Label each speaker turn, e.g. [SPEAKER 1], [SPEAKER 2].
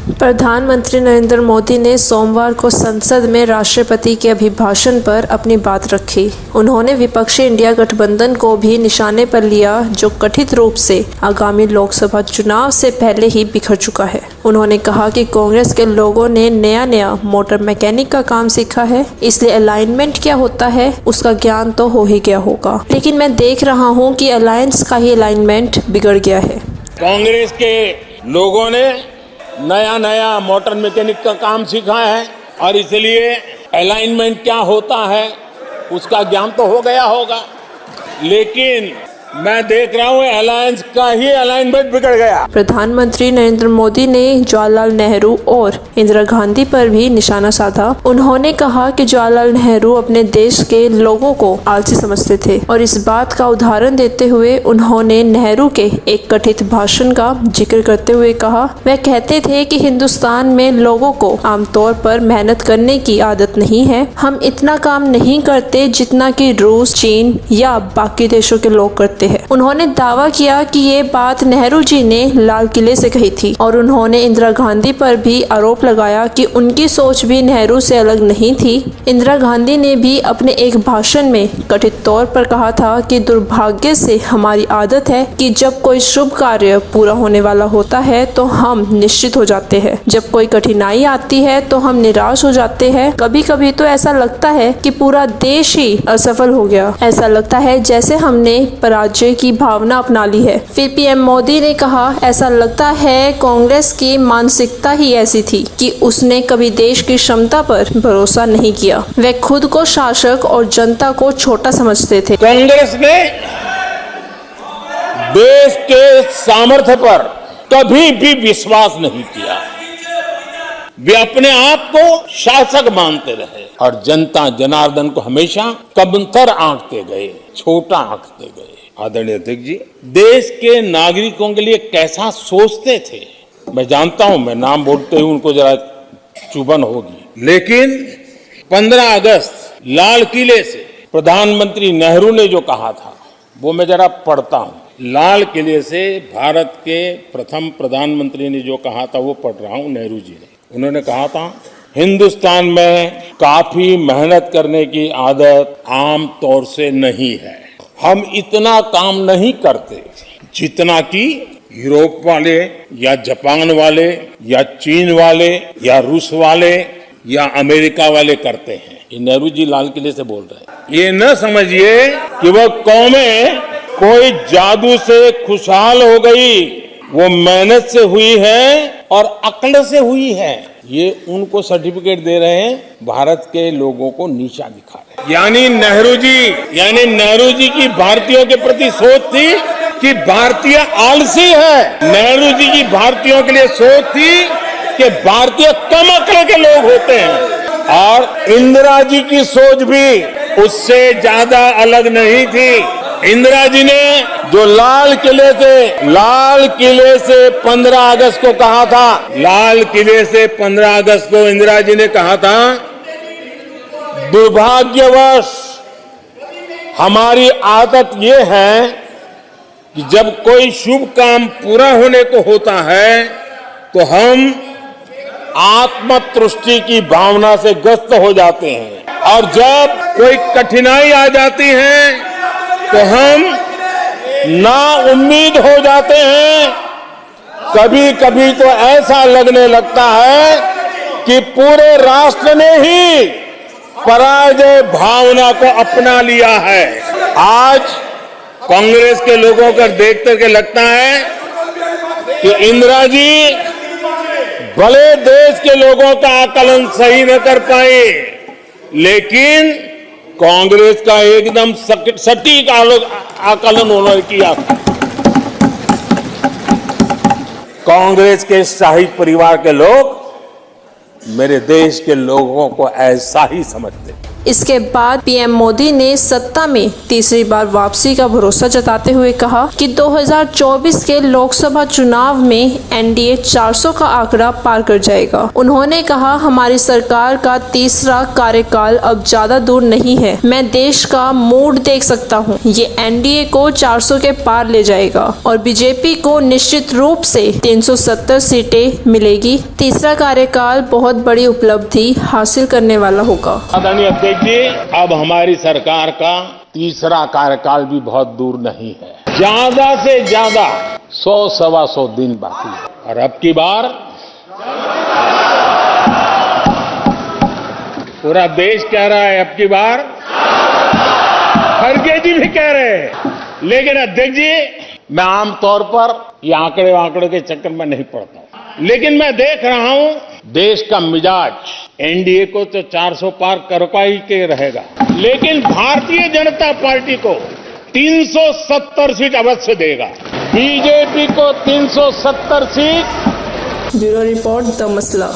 [SPEAKER 1] प्रधानमंत्री नरेंद्र मोदी ने सोमवार को संसद में राष्ट्रपति के अभिभाषण पर अपनी बात रखी। उन्होंने विपक्षी इंडिया गठबंधन को भी निशाने पर लिया, जो कथित रूप से आगामी लोकसभा चुनाव से पहले ही बिखर चुका है। उन्होंने कहा कि कांग्रेस के लोगों ने नया मोटर मैकेनिक का काम सीखा है, इसलिए अलाइनमेंट क्या होता है उसका ज्ञान तो हो ही गया होगा, लेकिन मैं देख रहा हूँ कि अलायंस का ही अलाइनमेंट बिगड़ गया है।
[SPEAKER 2] कांग्रेस के लोगों ने नया मोटर मैकेनिक का काम सीखा है और इसलिए अलाइनमेंट क्या होता है उसका ज्ञान तो हो गया होगा, लेकिन मैं देख रहा हूँ अलायंस का ही अलाइनमेंट बिगड़ गया।
[SPEAKER 1] प्रधानमंत्री नरेंद्र मोदी ने जवाहरलाल नेहरू और इंदिरा गांधी पर भी निशाना साधा। उन्होंने कहा कि जवाहरलाल नेहरू अपने देश के लोगों को आलसी समझते थे और इस बात का उदाहरण देते हुए उन्होंने नेहरू के एक कथित भाषण का जिक्र करते हुए कहा, वह कहते थे कि हिंदुस्तान में लोगों को आमतौर पर मेहनत करने की आदत नहीं है। हम इतना काम नहीं करते जितना कि रूस, चीन या बाकी देशों के लोग करते हैं। उन्होंने दावा किया कि ये बात नेहरू जी ने लाल किले से कही थी और उन्होंने इंदिरा गांधी पर भी आरोप लगाया कि उनकी सोच भी नेहरू से अलग नहीं थी। इंदिरा गांधी ने भी अपने एक भाषण में कथित तौर पर कहा था कि दुर्भाग्य से हमारी आदत है कि जब कोई शुभ कार्य पूरा होने वाला होता है तो हम निश्चित हो जाते हैं, जब कोई कठिनाई आती है तो हम निराश हो जाते हैं। कभी कभी तो ऐसा लगता है कि पूरा देश ही असफल हो गया, ऐसा लगता है जैसे हमने पराजय की भावना अपना ली है। फिर पीएम मोदी ने कहा, ऐसा लगता है कांग्रेस की मानसिकता ही ऐसी थी कि उसने कभी देश की क्षमता पर भरोसा नहीं किया। वे खुद को शासक और जनता को छोटा समझते थे।
[SPEAKER 2] कांग्रेस ने देश के सामर्थ्य पर कभी भी विश्वास नहीं किया। वे अपने आप को शासक मानते रहे और जनता जनार्दन को हमेशा कमतर आंकते गए, छोटा आंकते गए। आदरणीय अध्यक्ष जी, देश के नागरिकों के लिए कैसा सोचते थे मैं जानता हूं, मैं नाम बोलते हुए उनको जरा चुभन होगी, लेकिन 15 अगस्त लाल किले से प्रधानमंत्री नेहरू ने जो कहा था वो मैं जरा पढ़ता हूं। लाल किले से भारत के प्रथम प्रधानमंत्री ने जो कहा था वो पढ़ रहा हूं, नेहरू जी ने। उन्होंने कहा था, हिंदुस्तान में काफी मेहनत करने की आदत आम तौर से नहीं है। हम इतना काम नहीं करते जितना कि यूरोप वाले या जापान वाले या चीन वाले या रूस वाले या अमेरिका वाले करते हैं। ये नेहरू जी लाल किले से बोल रहे हैं। ये न समझिए कि वह कौमें कोई जादू से खुशहाल हो गई, वो मेहनत से हुई है और अक्ल से हुई है। ये उनको सर्टिफिकेट दे रहे हैं, भारत के लोगों को नीचा दिखा रहे हैं। यानी नेहरू जी की भारतीयों के प्रति सोच थी कि भारतीय आलसी है। नेहरू जी की भारतीयों के लिए सोच थी कि भारतीय कम अक्ल के लोग होते हैं और इंदिरा जी की सोच भी उससे ज्यादा अलग नहीं थी। इंदिरा जी ने जो लाल किले से 15 अगस्त को कहा था, लाल किले से 15 अगस्त को इंदिरा जी ने कहा था, दुर्भाग्यवश हमारी आदत ये है कि जब कोई शुभ काम पूरा होने को होता है तो हम आत्मतुष्टि की भावना से ग्रस्त हो जाते हैं और जब कोई कठिनाई आ जाती है तो हम ना उम्मीद हो जाते हैं। कभी कभी तो ऐसा लगने लगता है कि पूरे राष्ट्र ने ही पराजय भावना को अपना लिया है। आज कांग्रेस के लोगों को देख करके लगता है कि इंदिरा जी भले देश के लोगों का आकलन सही न कर पाए, लेकिन कांग्रेस का एकदम सटीक आकलन उन्होंने किया। कांग्रेस के शाही परिवार के लोग मेरे देश के लोगों को ऐसा ही समझते हैं।
[SPEAKER 1] इसके बाद पीएम मोदी ने सत्ता में तीसरी बार वापसी का भरोसा जताते हुए कहा कि 2024 के लोकसभा चुनाव में एनडीए 400 का आंकड़ा पार कर जाएगा। उन्होंने कहा, हमारी सरकार का तीसरा कार्यकाल अब ज्यादा दूर नहीं है। मैं देश का मूड देख सकता हूँ। ये एनडीए को 400 के पार ले जाएगा और बीजेपी को निश्चित रूप से 370 सीटें मिलेगी। तीसरा कार्यकाल बहुत बड़ी उपलब्धि हासिल करने वाला होगा।
[SPEAKER 2] आदरणीय अध्यक्ष जी, अब हमारी सरकार का तीसरा कार्यकाल भी बहुत दूर नहीं है। ज्यादा से ज्यादा 100-125 दिन बाकी है और अब की बार पूरा देश कह रहा है, अब की बार खड़गे जी भी कह रहे हैं। लेकिन अध्यक्ष जी, मैं आमतौर पर ये आंकड़े के चक्कर में नहीं पड़ता हूं, लेकिन मैं देख रहा हूं देश का मिजाज एनडीए को तो 400 पार कर पाई के रहेगा, लेकिन भारतीय जनता पार्टी को 370 सीट अवश्य देगा। बीजेपी को 370 सीट।
[SPEAKER 1] ब्यूरो रिपोर्ट, द मसला।